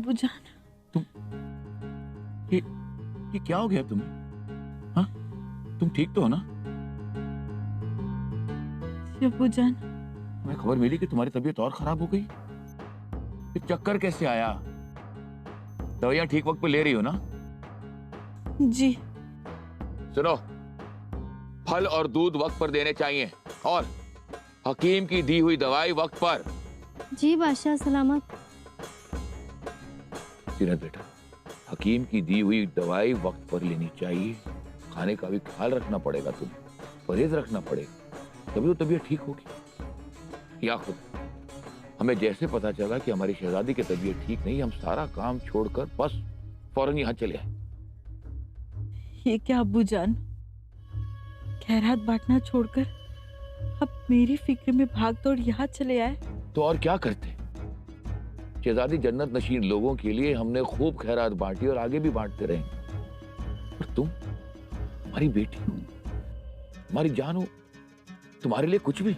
अबूजान, तुम ये क्या हो गया तुम्हें? हाँ, तुम ठीक तो हो ना? अबूजान, हमें खबर मिली कि तुम्हारी तबीयत और खराब हो गई। ये चक्कर कैसे आया? दवाइयां ठीक वक्त पे ले रही हो ना? जी। सुनो, फल और दूध वक्त पर देने चाहिए और हकीम की दी हुई दवाई वक्त पर। जी बादशाह सलामत। सीरत बेटा, हकीम की दी हुई दवाई वक्त पर लेनी चाहिए। खाने का भी ख्याल रखना पड़ेगा, तुम्हें परहेज रखना पड़ेगा, तभी तो तबीयत ठीक होगी। या खुद हमें जैसे पता चला कि हमारी शहजादी की तबीयत ठीक नहीं, हम सारा काम छोड़कर बस फौरन यहाँ चले आए। ये क्या अबूजान, खैरात बांटना छोड़कर अब मेरी फिक्र में भाग दौड़ यहाँ चले आए? तो और क्या करते? शहजादी जन्नत नशीन लोगों के लिए हमने खूब खैरात बांटी और आगे भी बांटते रहेंगे। और तुम हमारी बेटी हो, हमारी जान हो, तुम्हारे लिए कुछ भी।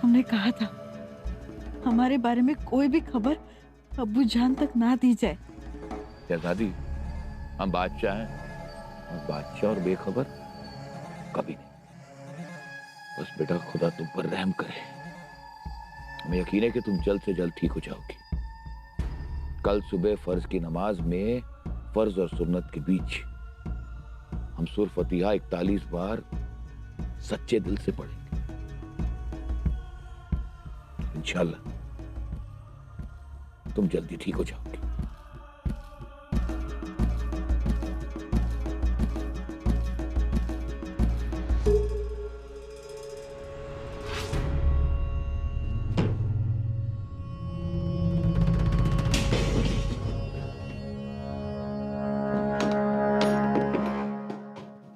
हमने कहा था हमारे बारे में कोई भी खबर अबूजान तक ना दी जाए। शहजादी, हम बादशाह हैं और बादशाह और बेखबर कभी नहीं। बस बेटा, खुदा तुम पर रहम करे। हमें यकीन है कि तुम जल्द से जल्द ठीक हो जाओगी। कल सुबह फर्ज की नमाज में फर्ज और सुन्नत के बीच हम सूरह फतिहा 41 बार सच्चे दिल से पढ़ेंगे। इंशाअल्लाह तुम जल्दी ठीक हो जाओगी।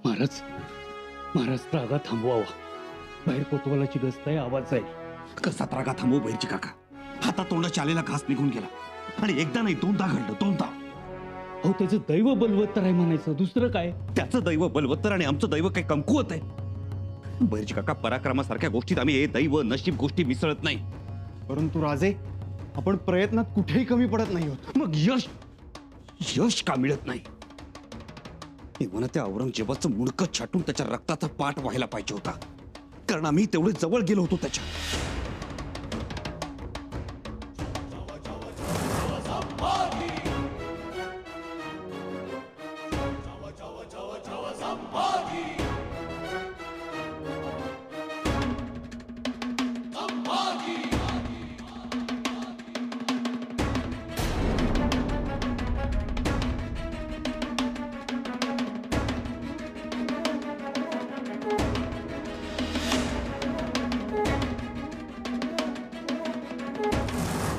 महाराज, महाराज, त्रागा थांबवावा. बाहेर कोतवालाची गस्त आहे, आवाज आहे. कसा त्रागा थांबवू बहिरची काका? हातात तोंडाच्या आलेला घास निघून गेला आणि एकदा नाही दोनदा घडलं, दोनदा. अहो, त्याचं दैव बलवत्तर आहे म्हणायचं, दुसरं काय? त्याचं दैव बलवत्तर आणि आमचं दैव काही कमकुवत आहे? बहिरची काका, पराक्रमासारख्या गोष्टीत आम्ही हे दैव नशीब गोष्टी मिसळत नाही. परंतु राजे, आपण प्रयत्नात कुठेही कमी पडत नाही होत. मग यश यश का मिळत नाही? तेव्हा त्या औरंगजेबाचं मुंडकं छाटून त्याच्या रक्ताचा पाठ व्हायला पाहिजे होता, कारण आम्ही तेवढे जवळ गेलो होतो त्याच्या.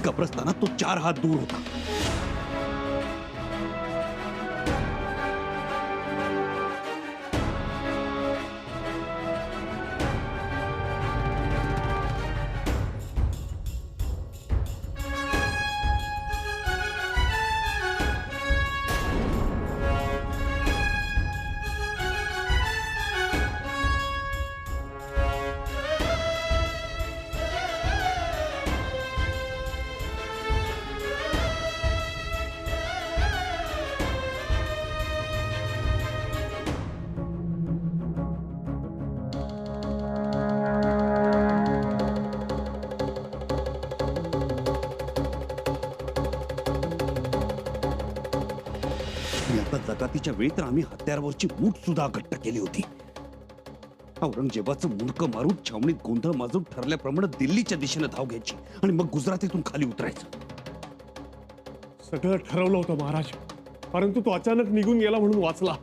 कब्रस्तानात तो 4 हात दूर होता. जकातीच्या वेळी तर आम्ही हत्यारावरची मूठ सुद्धा घट्ट केली होती. औरंगजेबाचं मुंडकं मारून छावणीत गोंधळ माजून ठरल्याप्रमाणे दिल्लीच्या दिशेने धाव घ्यायची आणि मग गुजरातीतून खाली उतरायचं. सगळं ठरवलं होतं महाराज, परंतु तो अचानक निघून गेला म्हणून वाचला.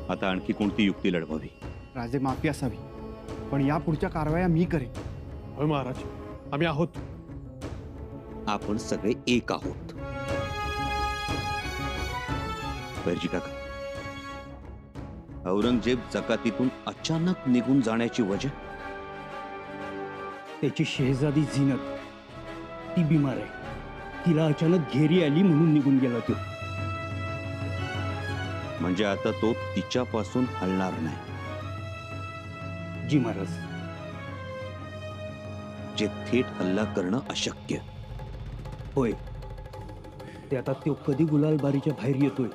आता आणखी कोणती युक्ती लढवावी? राजे, माफी असावी, पण या पुढच्या कारवाया मी करेन. होय महाराज, आम्ही आहोत. आपण सगळे एक आहोत. बहिरजी काका, औरंगजेब जकातीतून अचानक निघून जाण्याची वजह? त्याची शहजादी झीनत, ती बिमार आहे. तिला अचानक घेरी आली म्हणून निघून गेला तो. म्हणजे आता तो तिच्यापासून हलणार नाही. जी महाराज. जे थेट हल्ला करणं अशक्य. होय, ते आता तो कधी गुलालबारीच्या बाहेर येतोय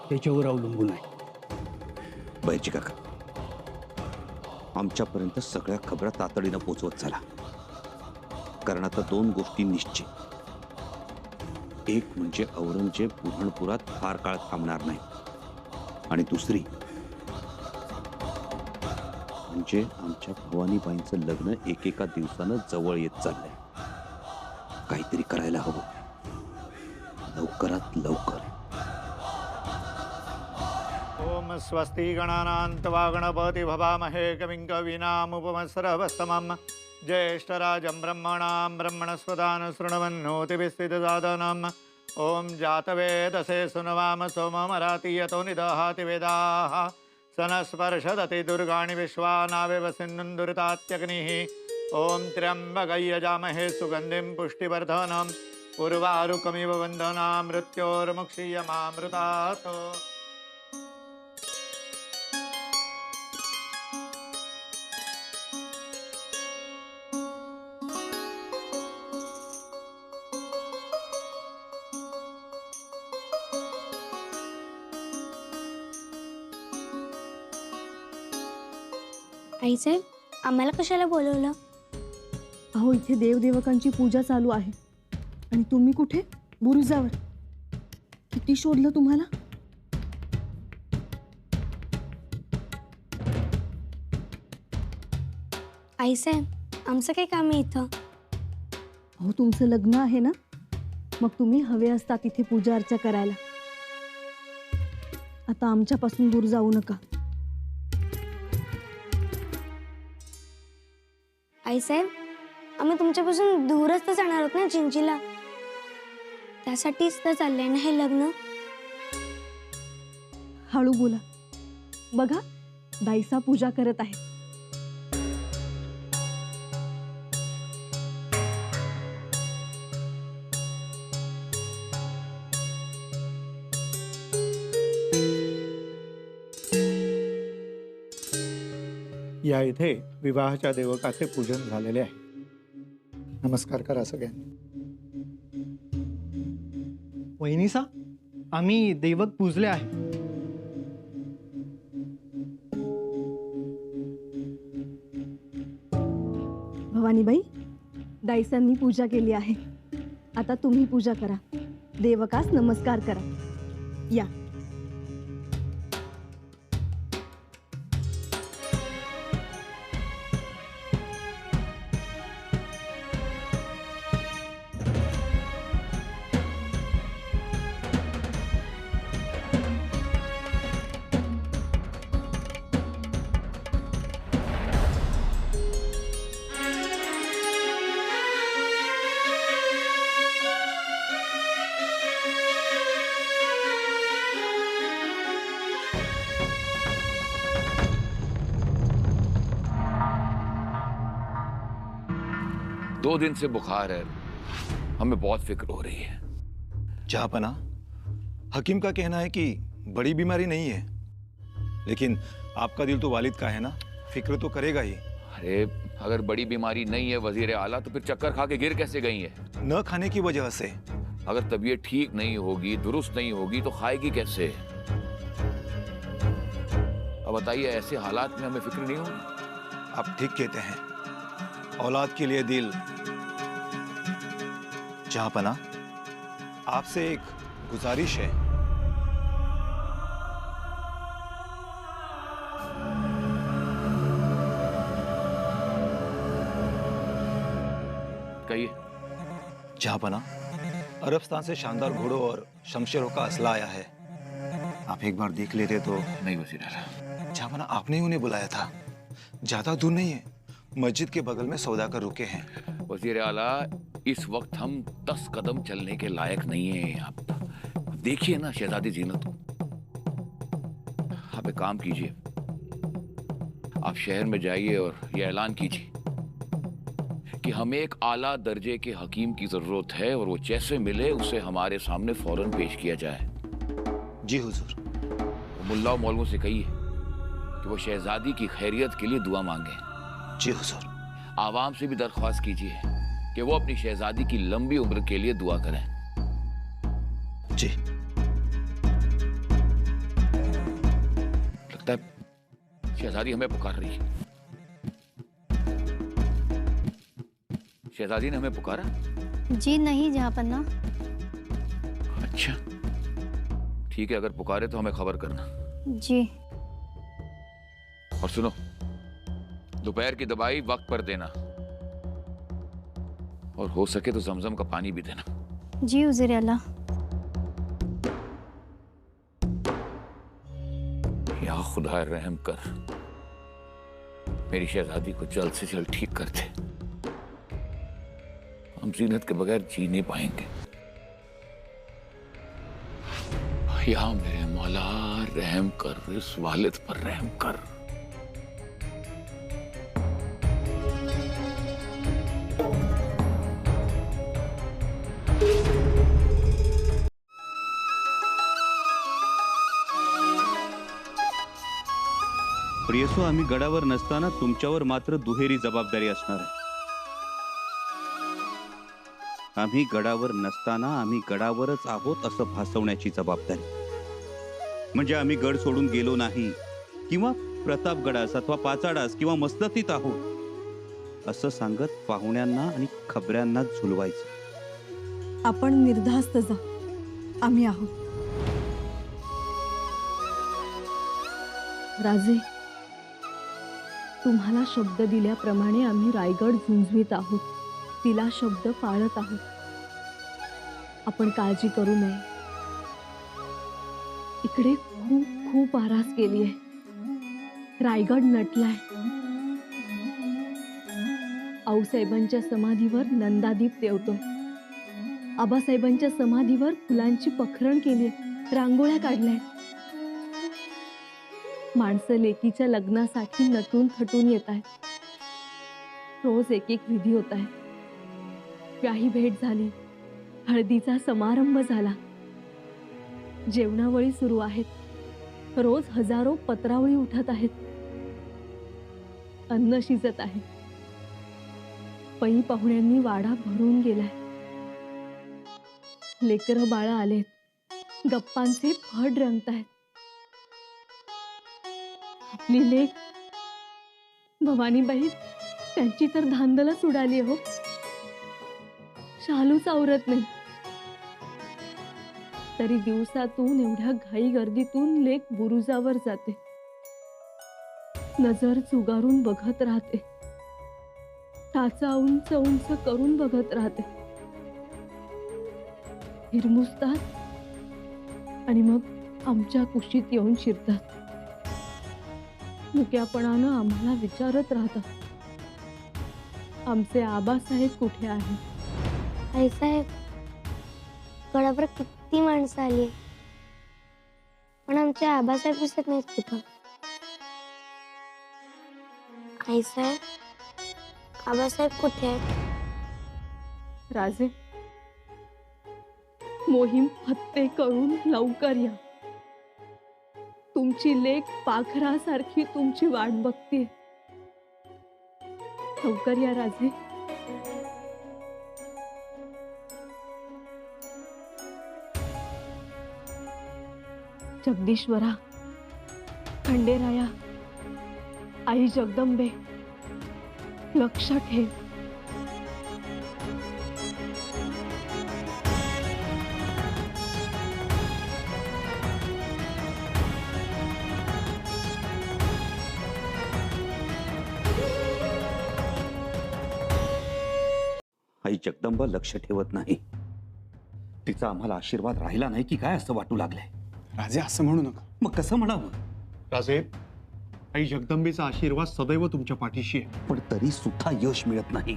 त्याच्यावर अवलंबून आहे. बैजी काका, आमच्यापर्यंत सगळ्या खबरा तातडीनं पोचवत झाला. कारण आता 2 गोष्टी निश्चित. एक म्हणजे औरंगजेब बुऱ्हाणपुरात फार काळ थांबणार नाही, आणि दुसरी म्हणजे आमच्या भवानीबाईंचं लग्न एकेका दिवसानं जवळ येत चाललंय. काहीतरी करायला हवं, लवकरात लवकर. ओम स्वस्ति गणानान्त्वा गणपति भवामहे कविं कवीनामुपमस्रवस्तमं ज्येष्ठराजं ब्रह्मणां ब्रह्मणस्पदान् शृण्वन्नोतिभिस्सिद्धसाधनम् ओम जातवेदसे सुनवाम सोममराति यतो निदहाति वेदाः सनस्पर्शदति दुर्गाणि विश्वानावेव सिन्धुन्दुरितात्यग्निः ओम त्र्यम्बकयजामहे सुगन्धिं पुष्टिवर्धनम् उर्वारुकमिव वन्दना मृत्योर्मुक्षीयमामृतात्. आईसाहेब, आम्हाला कशाला बोलवलं? अहो, इथे देवदेवकांची पूजा चालू आहे आणि तुम्ही कुठे? बुरुजावर. किती शोधलं तुम्हाला? आईसाहेब, आमचं काही काम आहे इथं? अहो, तुमचं लग्न आहे ना, मग तुम्ही हवे असता तिथे पूजा अर्चा करायला. आता आमच्यापासून दूर जाऊ नका. आईसाहेब, आम्ही तुमच्यापासून दूरच तर जाणार आहोत ना चिंचीला. त्यासाठीच तर चाललंय ना हे लग्न. हळू बोला. बघा, दाईसा पूजा करत आहे. या इथे विवाहाच्या देवकाचे पूजन झालेले आहे. नमस्कार करा सगळ्यांनी. वहिनीसा, आम्ही देवक पूजले आहे. भवानीबाई, दाईसांनी पूजा केली आहे. आता तुम्ही पूजा करा. देवकास नमस्कार करा. या. दो दिन से बुखार है, हमें बहुत फिक्र हो रही है. जहाँपना, हकीम का कहना है कि बड़ी बीमारी नहीं है, लेकिन आपका दिल तो वालिद का है ना, फिक्र तो करेगा ही. अरे अगर बड़ी बीमारी नहीं है वजीर आला, तो फिर चक्कर खा के गिर कैसे गई है? न खाने की वजह से. अगर तबीयत ठीक नहीं होगी, दुरुस्त नहीं होगी, तो खाएगी कैसे? अब बताइए, ऐसे हालात में हमें फिक्र नहीं होगी? आप ठीक कहते हैं. औलाद के लिए दिल. जहाँपना, आपसे एक गुजारिश है. कहिए. जहाँपना, अरबस्तान से शानदार घोड़ों और शमशेरों का असला आया है. आप एक बार देख लेते तो. नहीं वजीर आला. जहाँपना, आपने ही उन्हें बुलाया था. ज्यादा दूर नहीं है, मस्जिद के बगल में सौदा कर रुके हैं. वजीर आला, इस वक्त हम 10 कदम चलने के लायक नहीं हैं. आप देखिए ना शहजादी जीनत को. आप एक काम कीजिए, आप शहर में जाइए और ये ऐलान कीजिए कि हमें एक आला दर्जे के हकीम की जरूरत है, और वो जैसे मिले उसे हमारे सामने फौरन पेश किया जाए. जी हुजूर. मुल्ला और मौलवियों से कहिए कि वो शहजादी की खैरियत के लिए दुआ मांगे। जी हुजूर। आवाम से भी दरख्वास्त कीजिए कि वो अपनी शहजादी की लंबी उम्र के लिए दुआ करें। जी। लगता है शहजादी हमें पुकार रही है। शहजादी ने हमें पुकारा? जी नहीं जहाँपन्ना। अच्छा ठीक है, अगर पुकारे तो हमें खबर करना। जी। और सुनो, दोपहर की दवाई वक्त पर देना और हो सके तो जमजम का पानी भी देना। जी हुज़ूर अल्लाह। या खुदा रहम कर, मेरी शहजादी को जल्द से जल्द ठीक कर दे। हम जीनत के बगैर जी नहीं पाएंगे। या मेरे मौला रहम कर, इस वालिद पर रहम कर। प्रियसो, आम्ही गडावर नसताना तुमच्यावर मात्र दुहेरी जबाबदारी असणार आहे। आम्ही गडावर नसताना आम्ही गडावरच आहोत असं भासवण्याची जबाबदारी। म्हणजे आम्ही गड सोडून गेलो नाही किंवा प्रतापगडास अथवा पाचाडास किंवा मस्ततीत आहोत असं सांगत पाहुण्यांना आणि खबऱ्यांना झुलवायचं। आपण निर्धास्त जा, आम्ही आहोत। राजे, तुम्हाला शब्द दिल्याप्रमाणे आम्ही रायगड झुंजवीत आहोत, तिला शब्द पाळत आहोत। आपण काळजी करू नये। इकडे खूप खूप आरास केली आहे, रायगड नटलाय। आऊसाहेबांच्या समाधीवर नंदादीप तेवतोय, आबासाहेबांच्या समाधीवर फुलांची पखरण केली, रांगोळ्या काढल्या। माणसं लेकीच्या लग्नासाठी नटून थटून येत आहेत। रोज एक एक विधी होत आहे। व्याही भेट झाली, हळदीचा समारंभ झाला, जेवणावळी सुरू आहेत। रोज हजारो पत्रावळी उठत आहेत, अन्न शिजत आहे। पै पाहुण्यांनी वाडा भरून गेलाय। लेकरं बाळ आलेत, गप्पांचे फड रंगतायत। आपली लेक भवानीबाई, त्यांची तर धांदलच उडाली हो। शालूच आवरत नाही, तरी दिवसातून एवढ्या घाई गर्दीतून लेक बुरुजावर जाते, नजर चुगारून बघत राहते, टाचा उंच उंच करून बघत राहते। हिरमुसतात आणि मग आमच्या कुशीत येऊन शिरतात। मुक्यापणानं आम्हाला विचारत राहतात, आमचे आबासाहेब कुठे आहेत? आईसाहेब, गडावर किती माणसं आली, पण आमचे आबासाहेब दिसत नाहीत कुठं। आईसाहेब, आबासाहेब कुठे आहेत? राजे, मोहीम फत्ते करून लवकर या। तुमची लेक पाखरासारखी तुमची वाट बघते। लवकर या राजे। जगदीश्वरा, खंडेराया, आई जगदंबे, लक्ष ठेव। आई जगदंबा लक्ष ठेवत नाही, तिचा आम्हाला आशीर्वाद राहिला नाही की काय असं वाटू लागलंय। राजे, असं म्हणू नका। मग कसं म्हणावं? राजे, आई जगदंबेचा आशीर्वाद सदैव तुमच्या पाठीशी आहे। पण तरी सुद्धा यश मिळत नाही।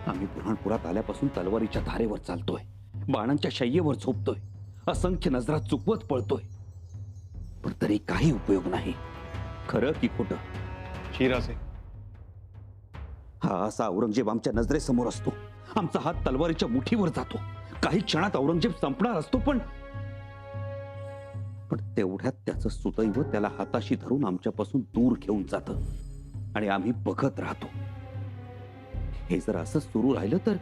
आम्ही बुऱ्हाणपुरात आल्यापासून तलवारीच्या धारेवर चालतोय, बाणांच्या शय्येवर झोपतोय, असंख्य नजरा चुकवत पळतोय, पण तरी काही उपयोग नाही। खरं की खोटं? शिराजे, हा असा औरंगजेब आमच्या नजरेसमोर असतो, आमचा हात तलवारीच्या मुठीवर जातो, काही क्षणात औरंगजेब संपणार असतो, पण पण तेवढ्यात त्याचं सुदैव त्याला हाताशी धरून आमच्यापासून दूर घेऊन जातं आणि आम्ही बघत राहतो. हे जर असं सुरू राहिलं तर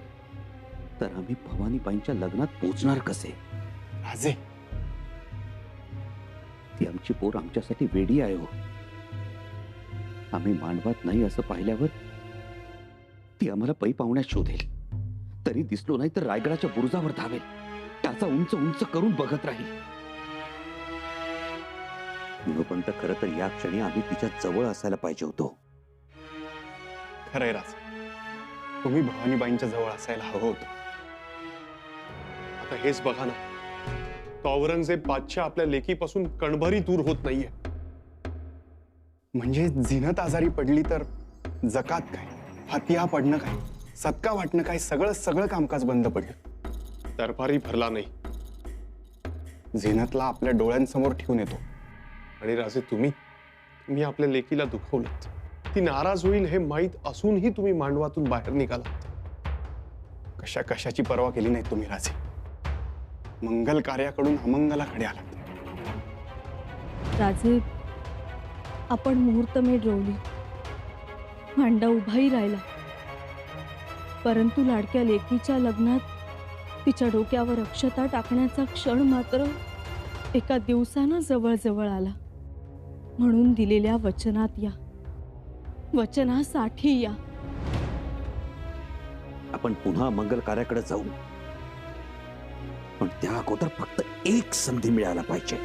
आम्ही भवानीबाईंच्या लग्नात पोचणार कसे? राजे, ती आमची पोर आमच्यासाठी वेडी आहे हो. आम्ही मांडवात नाही असं पाहिल्यावर ती आम्हाला पै पाहुण्यात शोधेल. तरी दिसलो नाही तर रायगडाच्या बुरुजावर धावेल. त्याचा उंच उंच करून बघत राहील. विनोपंत, खरं तर या क्षणी आम्ही तिच्या जवळ असायला पाहिजे होतो. खरंय राजे, तुम्ही भवानीबाईंच्या जवळ असायला हवं होतं. आता हेच बघा ना, तो औरंगजेब बादशाह आपल्या लेकीपासून कणभरी दूर होत नाहीये. म्हणजे झिनत आजारी पडली तर जकात काय, फतिया पडणं काय, सत्का वाटणं काय, सगळं कामकाज बंद पडलं. दरबारी भरला नाही. झिनतला आपल्या डोळ्यांसमोर ठेवून येतो. आणि राजे, तुम्ही आपल्या लेकीला दुखवलं. ती नाराज होईल हे माहीत असूनही तुम्ही मांडवातून बाहेर निघालात. कशाची पर्वा केली नाही तुम्ही राजे. मंगल कार्याकडून अमंगलाकडे आलात. राजे, आपण मुहूर्तमेढ रोवली, मांडा उभाही राहिला, परंतु लाडक्या लेकीच्या लग्नात तिच्या डोक्यावर अक्षता टाकण्याचा क्षण मात्र एका दिवसानं जवळ आला. म्हणून दिलेल्या वचनात या, वचनासाठी या. आपण पुन्हा मंगल कार्याकडे जाऊ, पण त्या अगोदर फक्त एक संधी मिळायला पाहिजे.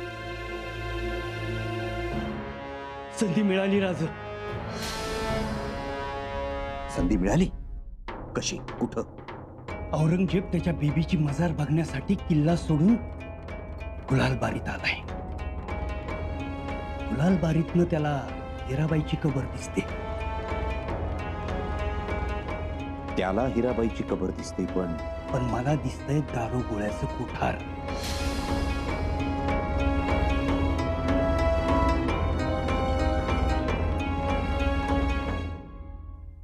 संधी मिळाली राज. संधी मिळाली? कशी? कुठं? औरंगजेब त्याच्या बीबीची मजार बघण्यासाठी किल्ला सोडून गुलालबारीत आलाय. गुलालबारीतनं त्याला हिराबाईची कबर दिसते. त्याला हिराबाईची कबर दिसते, पण मला दिसतंय दारू गोळ्याचं कोठार.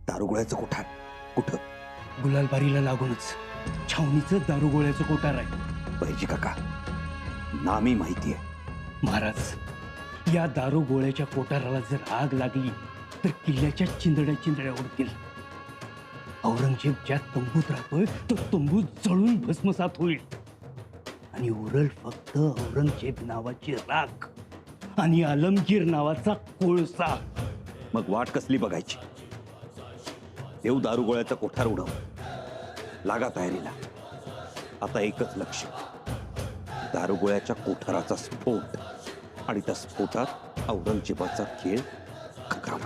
दारुगोळ्याचं कोठार कुठं? गुलालबारीला लागूनच छावणीचं दारुगोळ्याचं कोठार आहे. बैजी काका, नामी माहिती आहे. महाराज, या दारुगोळ्याच्या कोठाराला जर आग लागली तर किल्ल्याच्या चिंदड्या उडतील. औरंगजेब ज्या तंबूत राहतोय तो तंबू जळून भस्मसात होईल आणि उरल फक्त औरंगजेब नावाची राख आणि आलमगीर नावाचा कोळसा. मग वाट कसली बघायची? देव दारुगोळ्याचा कोठार उडव. लागा तयारीला. आता एकच लक्ष, दारुगोळ्याच्या कोठाराचा स्फोट आणि त्या स्फोटात औरंगजेबाचा खेळ खतरा.